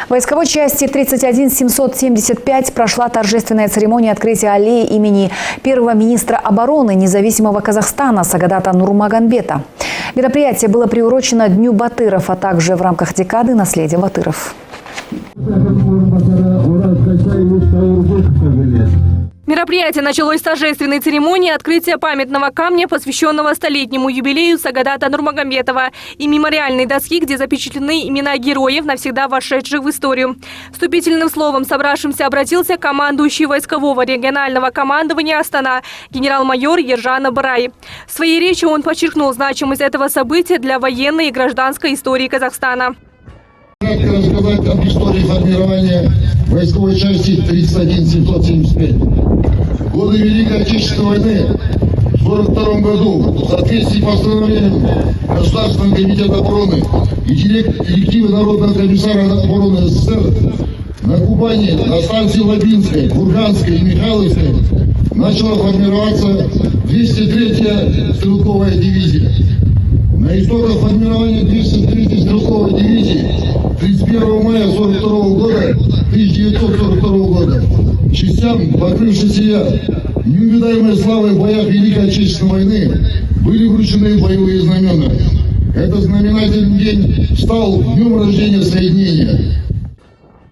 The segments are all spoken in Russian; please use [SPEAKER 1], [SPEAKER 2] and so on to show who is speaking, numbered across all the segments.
[SPEAKER 1] В войсковой части 31775 прошла торжественная церемония открытия аллеи имени первого министра обороны независимого Казахстана Сагадата Нурмагомбета. Мероприятие было приурочено Дню Батыров, а также в рамках декады наследия Батыров.
[SPEAKER 2] Мероприятие началось с торжественной церемонии открытия памятного камня, посвященного столетнему юбилею Сагадата Нурмагомбетова, и мемориальной доски, где запечатлены имена героев, навсегда вошедших в историю. Вступительным словом собравшимся обратился командующий войскового регионального командования Астана генерал-майор Ержан Абырай. В своей речи он подчеркнул значимость этого события для военной и гражданской истории Казахстана.
[SPEAKER 3] Кратко рассказать об истории формирования войсковой части 31775. В годы Великой Отечественной войны в 1942 году в соответствии с постановлением Государственного комитета обороны и директивы Народного комиссара обороны СССР на Кубани, на станции Лабинской, Курганской и Михайловской начала формироваться 203-я стрелковая дивизия. На итогах формирования 203-й стрелковой дивизии 31 мая 1942 года частям, покрывшимся неувидаемой славой в боях Великой Отечественной войны, были вручены боевые знамена. Этот знаменательный день стал днем рождения соединения.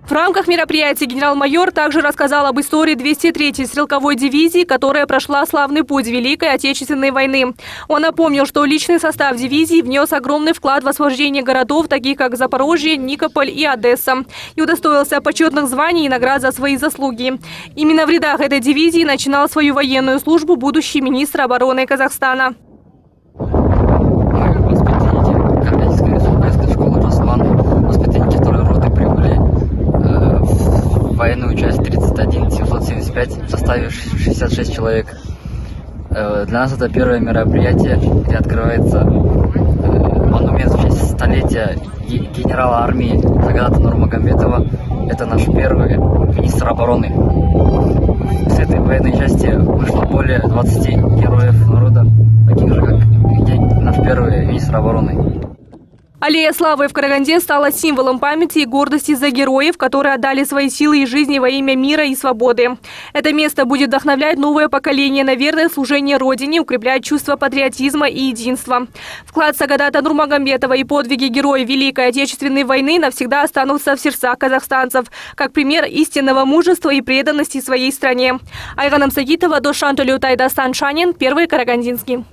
[SPEAKER 2] В рамках мероприятия генерал-майор также рассказал об истории 203-й стрелковой дивизии, которая прошла славный путь Великой Отечественной войны. Он напомнил, что личный состав дивизии внес огромный вклад в освобождение городов, таких как Запорожье, Никополь и Одесса, и удостоился почетных званий и наград за свои заслуги. Именно в рядах этой дивизии начинал свою военную службу будущий министр обороны Казахстана.
[SPEAKER 4] Военную часть 31775 в составе 66 человек. Для нас это первое мероприятие, где открывается монумент в честь столетия генерала армии Сагадата Нурмагомбетова. Это наш первый министр обороны. С этой военной части вышло более 20 героев народа, таких же, как наш первый министр обороны.
[SPEAKER 2] Аллея славы в Караганде стала символом памяти и гордости за героев, которые отдали свои силы и жизни во имя мира и свободы. Это место будет вдохновлять новое поколение на верное служение Родине, укреплять чувство патриотизма и единства. Вклад Сагадата Нурмагомбетова и подвиги героев Великой Отечественной войны навсегда останутся в сердцах казахстанцев, как пример истинного мужества и преданности своей стране. Айган Амсагитова, Дошан Толеутай, Дастан Шанин, Первый Карагандинский.